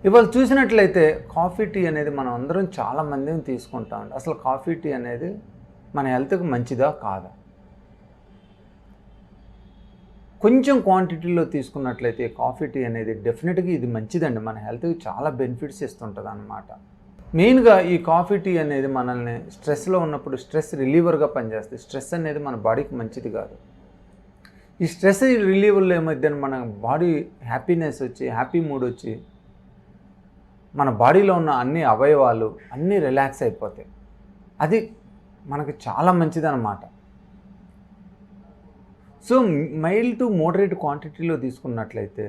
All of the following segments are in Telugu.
ఇవాళ చూసినట్లయితే కాఫీ టీ అనేది మనం అందరం చాలామంది తీసుకుంటామండి. అసలు కాఫీ టీ అనేది మన హెల్త్కి మంచిదా కాదా? కొంచెం క్వాంటిటీలో తీసుకున్నట్లయితే కాఫీ టీ అనేది డెఫినెట్గా ఇది మంచిదండి. మన హెల్త్కి చాలా బెనిఫిట్స్ ఇస్తుంటుంది అన్నమాట. మెయిన్గా ఈ కాఫీ టీ అనేది మనల్ని స్ట్రెస్లో ఉన్నప్పుడు స్ట్రెస్ రిలీవర్గా పనిచేస్తుంది. స్ట్రెస్ అనేది మన బాడీకి మంచిది కాదు. ఈ స్ట్రెస్ రిలీవర్లో ఏమైందని మన బాడీ హ్యాపీనెస్ వచ్చి హ్యాపీ మూడ్ వచ్చి మన బాడీలో ఉన్న అన్ని అవయవాలు అన్నీ రిలాక్స్ అయిపోతాయి. అది మనకి చాలా మంచిదన్నమాట. సో మైల్డ్ టు మోడరేట్ క్వాంటిటీలో తీసుకున్నట్లయితే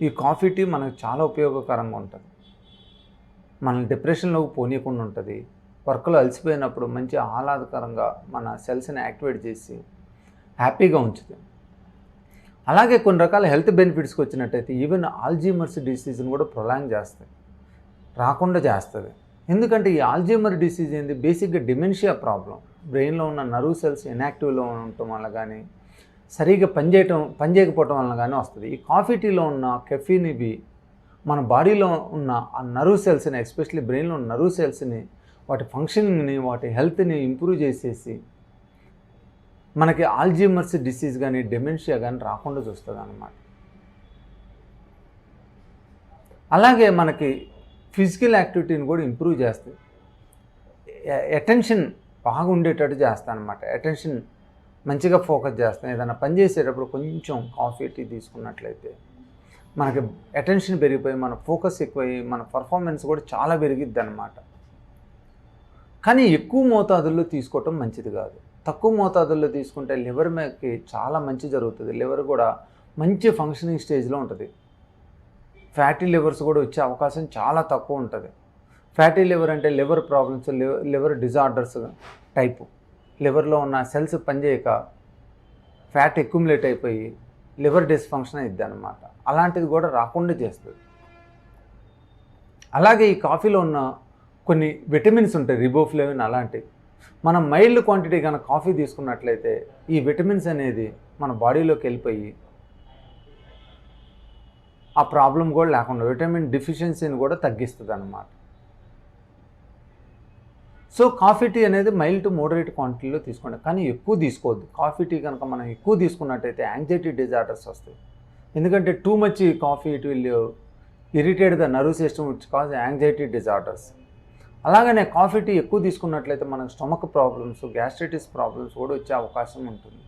ఈ కాఫీ టీ మనకు చాలా ఉపయోగకరంగా ఉంటుంది. మనల్ని డిప్రెషన్లోకి పోనీయకుండా ఉంటుంది. వర్క్లో అలసిపోయినప్పుడు మంచి ఆహ్లాదకరంగా మన సెల్స్ని యాక్టివేట్ చేసి హ్యాపీగా ఉంచుతుంది. అలాగే కొన్ని రకాల హెల్త్ బెనిఫిట్స్కి వచ్చినట్టయితే ఈవెన్ ఆల్జీమర్స్ డిసీజ్ని కూడా ప్రొలాంగ్ చేస్తుంది, రాకుండా చేస్తుంది. ఎందుకంటే ఈ ఆల్జీమర్ డిసీజ్ ఏంది, బేసిక్గా డిమెన్షియా ప్రాబ్లం. బ్రెయిన్లో ఉన్న నర్వ్ సెల్స్ ఇన్యాక్టివ్లో ఉండటం వల్ల కానీ సరిగ్గా పనిచేయకపోవటం వల్ల కానీ వస్తుంది. ఈ కాఫీ టీలో ఉన్న కెఫీన్ ఇవి మన బాడీలో ఉన్న ఆ నర్వ్ సెల్స్ని, ఎస్పెషల్లీ బ్రెయిన్లో ఉన్న నర్వ్ సెల్స్ని, వాటి ఫంక్షనింగ్ని, వాటి హెల్త్ని ఇంప్రూవ్ చేసేసి మనకి ఆల్జీమర్స్ డిసీజ్ కానీ డెమెన్షియా కానీ రాకుండా చూస్తుంది అన్నమాట. అలాగే మనకి ఫిజికల్ యాక్టివిటీని కూడా ఇంప్రూవ్ చేస్తుంది. అటెన్షన్ బాగా ఉండేటట్టు చేస్తాను అనమాట. అటెన్షన్ మంచిగా ఫోకస్ చేస్తాను. ఏదైనా పని చేసేటప్పుడు కొంచెం కాఫీ టీ తీసుకున్నట్లయితే మనకి అటెన్షన్ పెరిగిపోయి మన ఫోకస్ ఎక్కువయ్యి మన పర్ఫార్మెన్స్ కూడా చాలా పెరిగిద్ది అన్నమాట. కానీ ఎక్కువ మోతాదుల్లో తీసుకోవటం మంచిది కాదు. తక్కువ మోతాదుల్లో తీసుకుంటే లివర్ మీదకి చాలా మంచి జరుగుతుంది. లివర్ కూడా మంచి ఫంక్షనింగ్ స్టేజ్లో ఉంటుంది. ఫ్యాటీ లివర్స్ కూడా వచ్చే అవకాశం చాలా తక్కువ ఉంటుంది. ఫ్యాటీ లివర్ అంటే liver problems, liver disorders type. లివర్లో ఉన్న సెల్స్ పనిచేయక ఫ్యాట్ అక్యుములేట్ అయిపోయి లివర్ డిస్ఫంక్షన్ అయింది అన్నమాట. అలాంటిది కూడా రాకుండా చేస్తుంది. అలాగే ఈ కాఫీలో ఉన్న కొన్ని విటమిన్స్ ఉంటాయి, రిబోఫ్లేవిన్ అలాంటివి. మనం మైల్డ్ క్వాంటిటీ కనుక కాఫీ తీసుకున్నట్లయితే ఈ విటమిన్స్ అనేది మన బాడీలోకి వెళ్ళిపోయి ఆ ప్రాబ్లం కూడా లేకుండా విటమిన్ డెఫిషియన్సీని కూడా తగ్గిస్తుంది అన్నమాట. సో కాఫీ టీ అనేది మైల్డ్ టు మోడరేట్ క్వాంటిటీలో తీసుకోండి, కానీ ఎక్కువ తీసుకోవద్దు. కాఫీ టీ కనుక మనం ఎక్కువ తీసుకున్నట్టయితే యాంగ్జైటీ డిజార్డర్స్ వస్తాయి. ఎందుకంటే too much coffee it will irritate the nerve system which cause anxiety disorders. అలాగనే కాఫీ టీ ఎక్కువ తీసుకున్నట్లయితే మనకు స్టమక్ ప్రాబ్లమ్స్, గ్యాస్ట్రైటిస్ ప్రాబ్లమ్స్ కూడా వచ్చే అవకాశం ఉంటుంది.